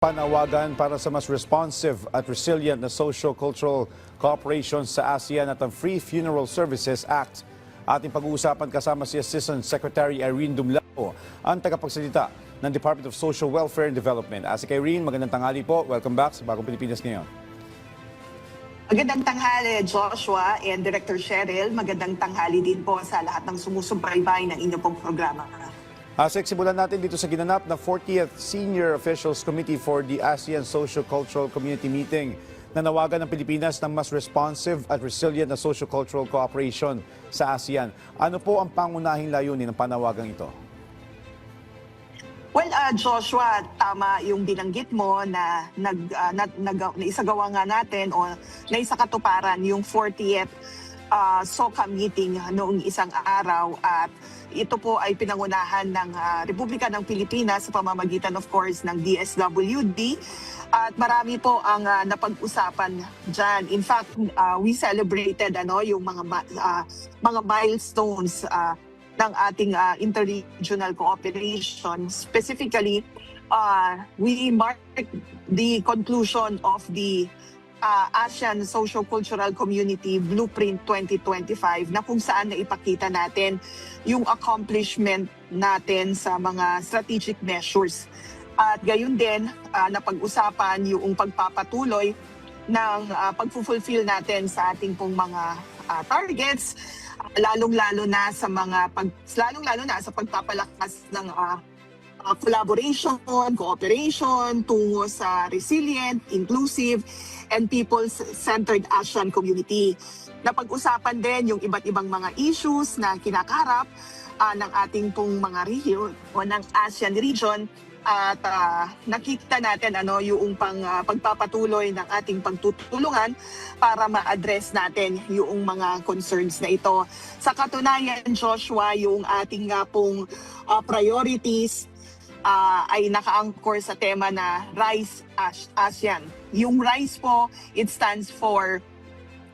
Panawagan para sa mas responsive at resilient na socio-cultural cooperation sa ASEAN at ang Free Funeral Services Act. Ating pag-uusapan kasama si Assistant Secretary Irene Dumlao, ang tagapagsalita ng Department of Social Welfare and Development. Asik Irene, magandang tanghali po. Welcome back sa Bagong Pilipinas ngayon. Magandang tanghali, Joshua and Director Cheryl. Magandang tanghali din po sa lahat ng sumusubaybay ng inyong pong programa. Asik, simulan natin dito sa ginanap na 40th Senior Officials Committee for the ASEAN Socio-Cultural Community Meeting. Nanawagan ng Pilipinas ng mas responsive at resilient na socio-cultural cooperation sa ASEAN. Ano po ang pangunahing layunin ng panawagang ito? Well, Joshua, tama yung binanggit mo na naisagawa nga natin o naisakatuparan yung 40th SOCA meeting noong isang araw at ito po ay pinangunahan ng Republika ng Pilipinas sa pamamagitan of course ng DSWD at marami po ang napag-usapan dyan. In fact, we celebrated yung mga milestones ng ating interregional cooperation. Specifically, we marked the conclusion of the ASEAN Socio-Cultural Community Blueprint 2025 na kung saan naipakita natin yung accomplishment natin sa mga strategic measures. At gayon din, napag-usapan yung pagpapatuloy ng pag-fulfill natin sa ating pong mga targets, lalong-lalo na sa pagpapalakas ng collaboration, cooperation tungo sa resilient, inclusive, and people-centered ASEAN community. Napag-usapan din yung iba't ibang mga issues na kinakaharap ng ating pong mga region o ng ASEAN region at nakita natin yung pagpapatuloy ng ating pagtutulungan para ma-address natin yung mga concerns na ito. Sa katunayan, Joshua, yung ating nga pong priorities ay naka-anchor sa tema na RISE ASEAN. Yung RISE po, it stands for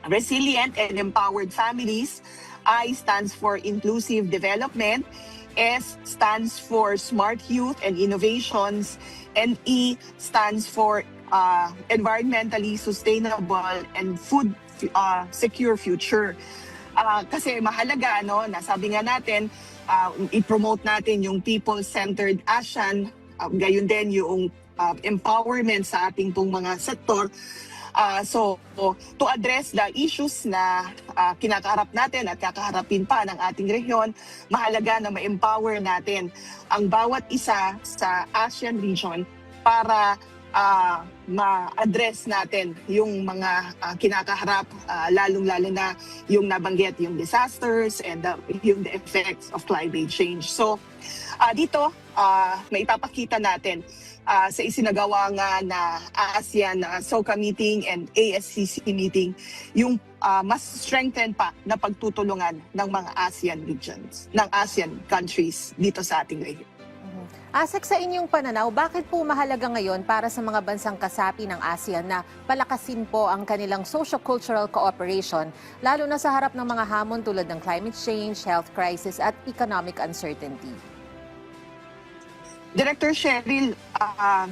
Resilient and Empowered Families. I stands for Inclusive Development. S stands for Smart Youth and Innovations. And E stands for Environmentally Sustainable and Food Secure Future. Kasi mahalaga, nasabi nga natin, i-promote natin yung people-centered ASEAN, gayon din yung empowerment sa ating pong mga sektor. So, to address the issues na kinakaharap natin at kakaharapin pa ng ating rehiyon, mahalaga na ma-empower natin ang bawat isa sa ASEAN region para ma-address natin yung mga kinakaharap, lalong-lalo na yung nabanggit, yung disasters and yung the effects of climate change. So, dito, maipapakita natin sa isinagawa nga na ASEAN SOCA meeting and ASCC meeting, yung mas strengthen pa na pagtutulungan ng mga ASEAN regions, ng ASEAN countries dito sa ating region. Asek, sa inyong pananaw, bakit po mahalaga ngayon para sa mga bansang kasapi ng ASEAN na palakasin po ang kanilang socio-cultural cooperation, lalo na sa harap ng mga hamon tulad ng climate change, health crisis at economic uncertainty? Director Cheryl,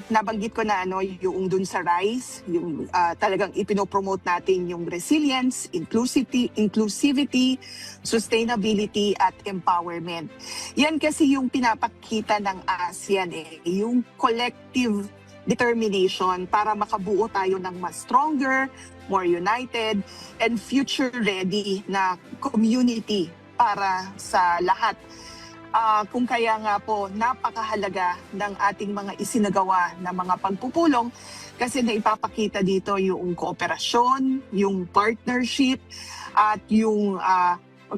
nabanggit ko na yung dun sa RISE, yung talagang ipinopromote natin yung resilience, inclusivity, sustainability at empowerment. Yan kasi yung pinapakita ng ASEAN yung collective determination para makabuo tayo ng mas stronger, more united, and future-ready na community para sa lahat. Kung kaya nga po, napakahalaga ng ating mga isinagawa na mga pagpupulong kasi naipapakita dito yung kooperasyon, yung partnership at yung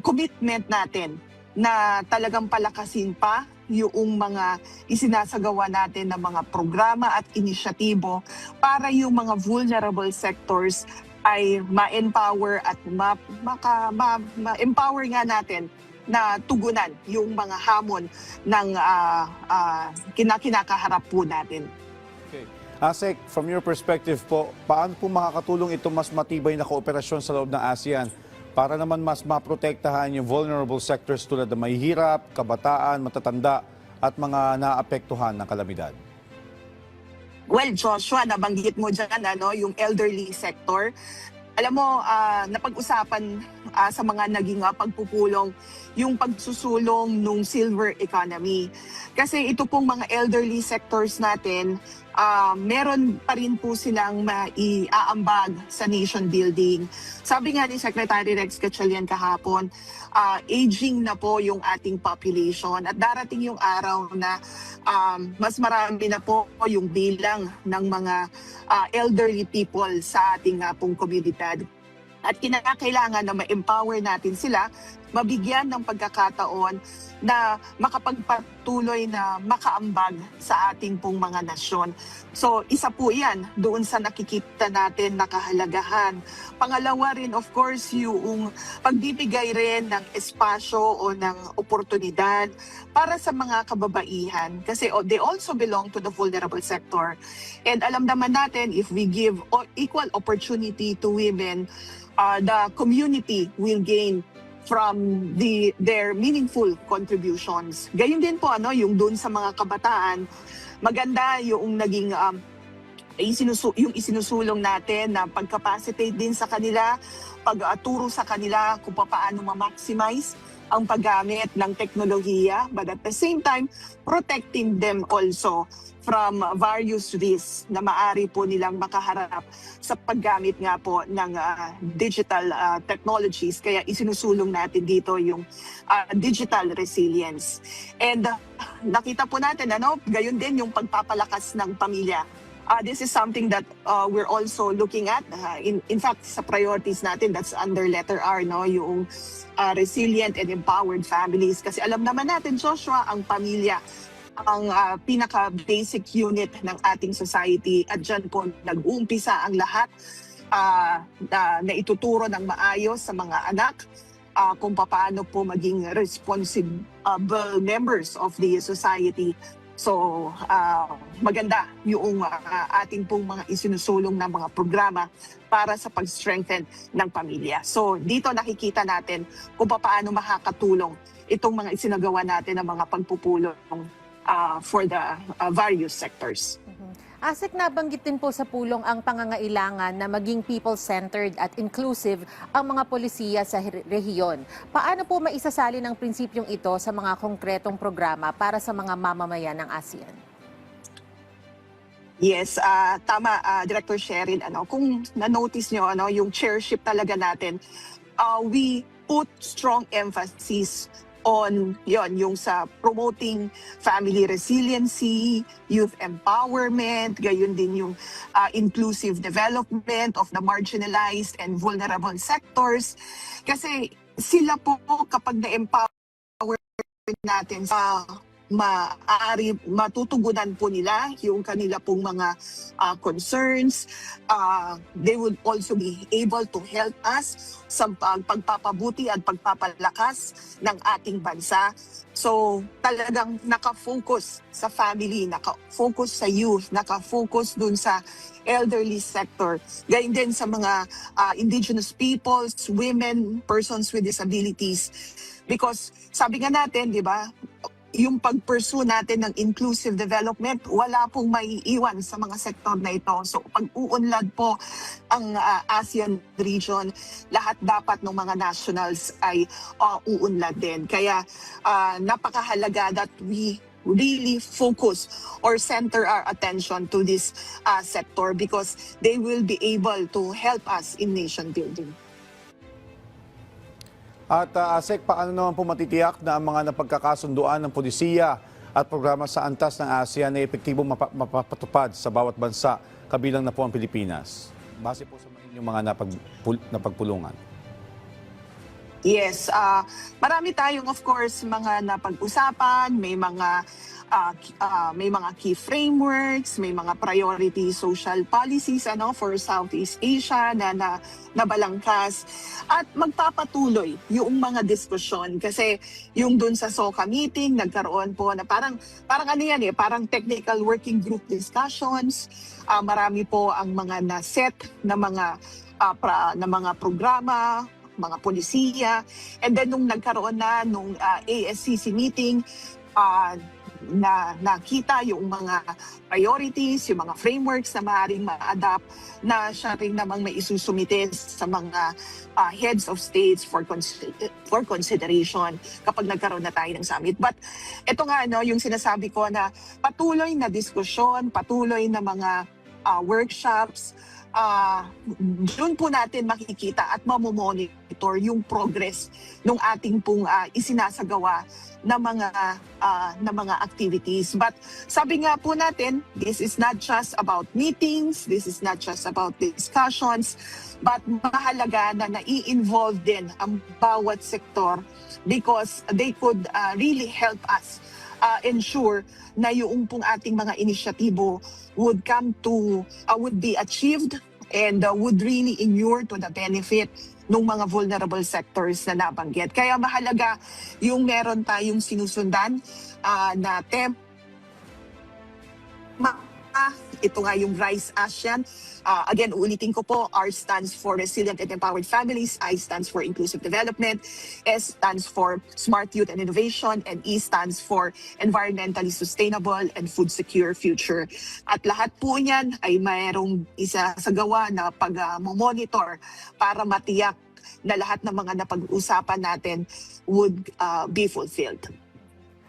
commitment natin na talagang palakasin pa yung mga isinasagawa natin na mga programa at inisyatibo para yung mga vulnerable sectors ay ma-empower at ma-empower nga natin na tugunan yung mga hamon ng kinakaharap po natin. Okay. Asek, from your perspective po, paano po makakatulong ito mas matibay na kooperasyon sa loob ng ASEAN para naman mas maprotektahan yung vulnerable sectors tulad ng mahihirap, kabataan, matatanda at mga naapektuhan ng kalamidad? Well, Joshua, nabanggit mo dyan yung elderly sector. Alam mo, napag-usapan sa mga naging pagpupulong yung pagsusulong nung silver economy. Kasi ito pong mga elderly sectors natin, meron pa rin po silang maiaambag sa nation building. Sabi nga ni Secretary Rex Gatchalian kahapon, aging na po yung ating population at darating yung araw na mas marami na po yung bilang ng mga elderly people sa ating pong komunidad. At kinakailangan na ma-empower natin sila, mabigyan ng pagkakataon na makapagpatuloy na makaambag sa ating pong mga nasyon. So isa po yan doon sa nakikita natin na kahalagahan. Pangalawa rin of course yung pagbibigay rin ng espasyo o ng oportunidad para sa mga kababaihan. Kasi they also belong to the vulnerable sector. And alam naman natin if we give equal opportunity to women, the community will gain from their meaningful contributions. Gayun din po yung doon sa mga kabataan, maganda yung naging yung isinusulong natin na pag-capacitate din sa kanila, pag-aturo sa kanila kung paano ma-maximize ang paggamit ng teknolohiya, but at the same time, protecting them also from various risks na maaari po nilang makaharap sa paggamit nga po ng digital technologies. Kaya isinusulong natin dito yung digital resilience. And nakita po natin, gayon din yung pagpapalakas ng pamilya. This is something that we're also looking at. In fact, sa priorities natin, that's under letter R, yung resilient and empowered families. Kasi alam naman natin, Joshua, ang pamilya ang pinaka-basic unit ng ating society at dyan po nag-uumpisa ang lahat na ituturo ng maayos sa mga anak kung paano po maging responsible members of the society. So maganda yung ating pong mga isinusulong na mga programa para sa pag-strengthen ng pamilya. So dito nakikita natin kung paano makakatulong itong mga isinagawa natin ng mga pagpupulong for the various sectors. ASEC, nabanggit din po sa pulong ang pangangailangan na maging people-centered at inclusive ang mga polisiya sa rehiyon. Paano po maisasali ng prinsipyong ito sa mga konkretong programa para sa mga mamamayan ng ASEAN? Yes, tama, Director Sherin. Kung na-notice nyo, yung chairship talaga natin, we put strong emphasis on yung sa promoting family resiliency, youth empowerment, gayon din yung inclusive development of the marginalized and vulnerable sectors. Kasi sila po kapag na-empower natin sa matutugunan po nila yung kanila pong mga concerns. They would also be able to help us sa pagpapabuti at pagpapalakas ng ating bansa. So talagang nakafocus sa family, nakafocus sa youth, nakafocus dun sa elderly sector. Gayun din sa mga indigenous peoples, women, persons with disabilities. Because sabi nga natin, di ba, yung pag-pursue natin ng inclusive development, wala pong maiiwan sa mga sektor na ito. So pag-uunlad po ang ASEAN region, lahat dapat ng mga nationals ay uunlad din. Kaya napakahalaga that we really focus or center our attention to this sector because they will be able to help us in nation building. At ASEC, paano naman po matitiyak na ang mga napagkakasunduan ng polisiya at programa sa antas ng ASEAN ay epektibong mapapatupad sa bawat bansa, kabilang na po ang Pilipinas? Base po sa inyong mga napagpulungan. Yes, marami tayong of course mga napag-usapan, may mga key frameworks, may mga priority social policies for Southeast Asia na nabalangkas at magpapatuloy yung mga diskusyon kasi yung dun sa SOCA meeting nagkaroon po na parang parang technical working group discussions. Marami po ang mga na-set na mga programa, mga polisiya, and then nung nagkaroon na nung ASCC meeting, nakita yung mga priorities, yung mga frameworks na maaaring ma-adapt na siya rin namang may isusumite sa mga heads of states for consideration kapag nagkaroon na tayo ng summit. But ito nga, yung sinasabi ko na patuloy na diskusyon, patuloy na mga workshops, doon po natin makikita at mamomonitor yung progress ng ating pong isinasagawa na mga activities. But sabi nga po natin, this is not just about meetings, this is not just about discussions, but mahalaga na nai-involve din ang bawat sektor because they could really help us ensure na yung pong ating mga inisyatibo would be achieved and would really inure to the benefit ng mga vulnerable sectors na nabanggit. Kaya mahalaga yung meron tayong sinusundan na tema. Ito nga yung RISE ASEAN. Again, uulitin ko po, R stands for Resilient and Empowered Families, I stands for Inclusive Development, S stands for Smart Youth and Innovation, and E stands for Environmentally Sustainable and Food Secure Future. At lahat po niyan ay mayroong isa sa gawa na pag-monitor para matiyak na lahat ng mga napag-uusapan natin would be fulfilled.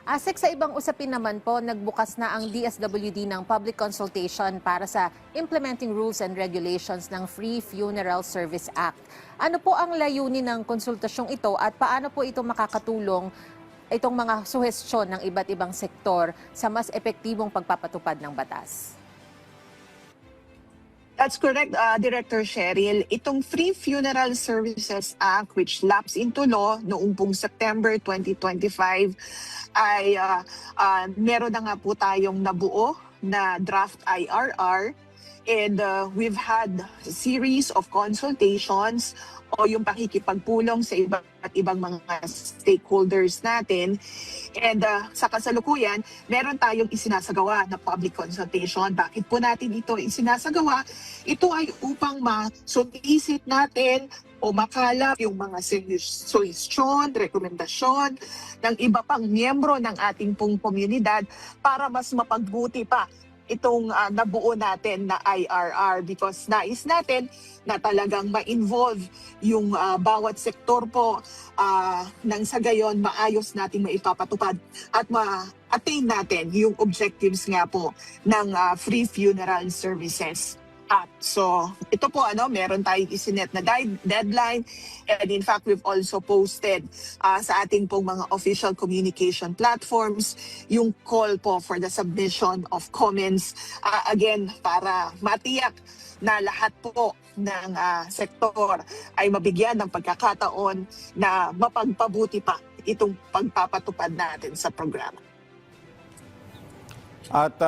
ASEC, sa ibang usapin naman po, nagbukas na ang DSWD ng public consultation para sa Implementing Rules and Regulations ng Free Funeral Service Act. Ano po ang layunin ng konsultasyong ito at paano po ito makakatulong itong mga suhestyon ng iba't ibang sektor sa mas epektibong pagpapatupad ng batas? That's correct, Director Cheryl. Itong Free Funeral Services Act, which lapsed into law noong pong September 2025, ay meron na nga po tayong nabuo na draft IRR. And we've had a series of consultations o yung pakikipagpulong sa iba't ibang mga stakeholders natin. And sa kasalukuyan, meron tayong isinasagawa na public consultation. Bakit po natin ito isinasagawa? Ito ay upang ma-solicit natin o makalap yung mga suggestion, rekomendasyon ng iba pang miyembro ng ating pong komunidad para mas mapagbuti pa itong nabuo natin na IRR because nais natin na talagang ma-involve yung bawat sektor po nang sa gayon maayos nating maipapatupad at ma-attain natin yung objectives nga po ng Free Funeral Services Act. So ito po meron tayong isinet na deadline and in fact we've also posted sa ating pong mga official communication platforms yung call po for the submission of comments again para matiyak na lahat po ng sektor ay mabigyan ng pagkakataon na mapagpabuti pa itong pagpapatupad natin sa programa. At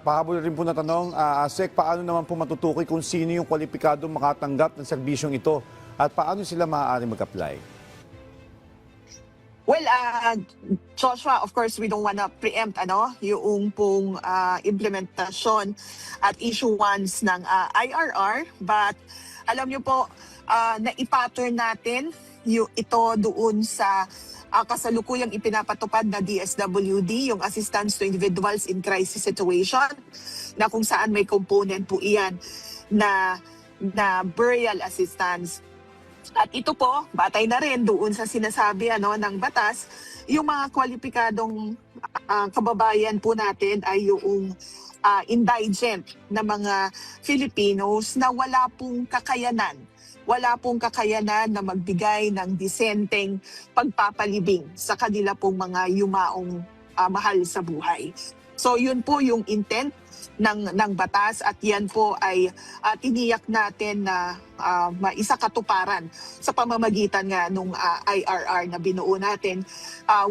pahabol rin po na tanong, ASEC, paano naman po matutukoy kung sino yung kwalipikadong makatanggap ng serbisyong ito at paano sila maaari mag-apply? Well, Joshua, of course, we don't wanna preempt yung pong implementasyon at issuance ng IRR, but alam niyo po, na-pattern natin ito doon sa kasalukuyang ipinapatupad na DSWD, yung Assistance to Individuals in Crisis Situation, na kung saan may component po iyan na burial assistance. At ito po, batay na rin doon sa sinasabi ng batas, yung mga kwalipikadong kababayan po natin ay yung indigent na mga Filipinos na wala pong kakayanan na magbigay ng disenteng pagpapalibing sa kanila pong mga yumaong mahal sa buhay. So yun po yung intent ng batas at yan po ay tiniyak natin na maisakatuparan sa pamamagitan nga nung IRR na binuo natin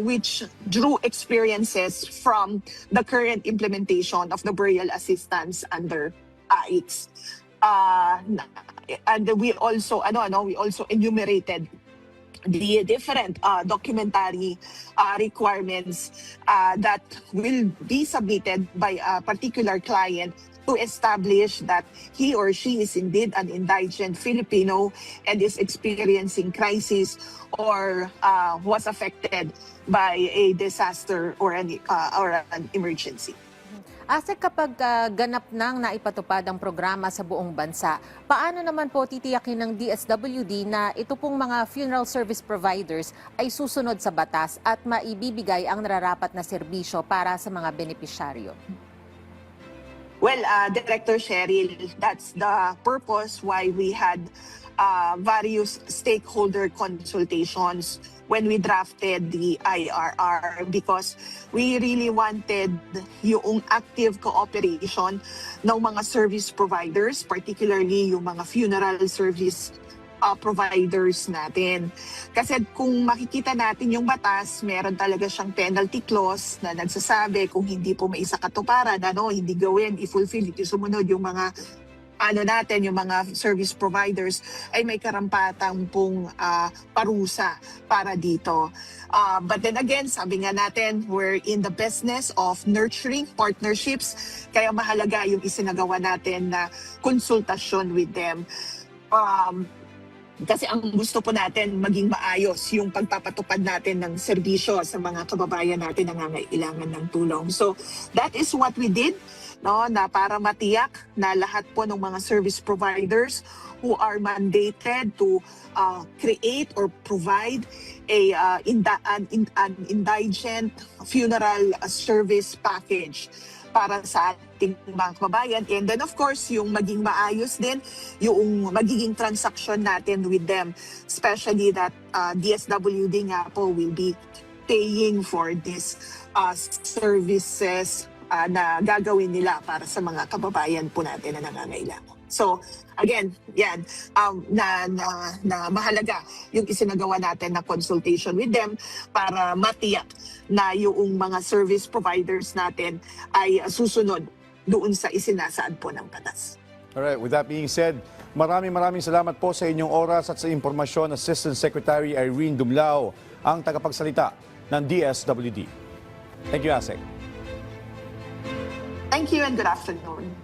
which drew experiences from the current implementation of the burial assistance under AICS. And we also enumerated the different documentary requirements that will be submitted by a particular client to establish that he or she is indeed an indigent Filipino and is experiencing crisis or was affected by a disaster or an emergency. Asek, kapag ganap nang naipatupad ang programa sa buong bansa, paano naman po titiyakin ng DSWD na ito pong mga funeral service providers ay susunod sa batas at maibibigay ang nararapat na serbisyo para sa mga benepisyaryo? Well, Director Cheryl, that's the purpose why we had various stakeholder consultations when we drafted the IRR, because we really wanted yung active cooperation ng mga service providers, particularly yung mga funeral service providers natin. Kasi kung makikita natin yung batas, meron talaga siyang penalty clause na nagsasabi kung hindi po may isa katuparan, hindi gawin, i-fulfill, sumunod yung mga yung mga service providers ay may karampatang pong parusa para dito. But then again, sabi nga natin, we're in the business of nurturing partnerships, kaya mahalaga yung isinagawa natin na konsultasyon with them. Kasi ang gusto po natin maging maayos yung pagpapatupad natin ng serbisyo sa mga kababayan natin na nangangailangan ng tulong. So that is what we did, na para matiyak na lahat po ng mga service providers who are mandated to create or provide an indigent funeral service package para sa ating mga kababayan. And then of course, yung maging maayos din, yung magiging transaction natin with them. Especially that DSWD nga po will be paying for these services na gagawin nila para sa mga kababayan po natin na nangangailangan. So again, yan, na mahalaga yung isinagawa natin na consultation with them para matiyak na yung mga service providers natin ay susunod doon sa isinasaad po ng batas. Alright, with that being said, maraming salamat po sa inyong oras at sa impormasyon. Assistant Secretary Irene Dumlao, ang tagapagsalita ng DSWD. Thank you, Asek. Thank you and good afternoon.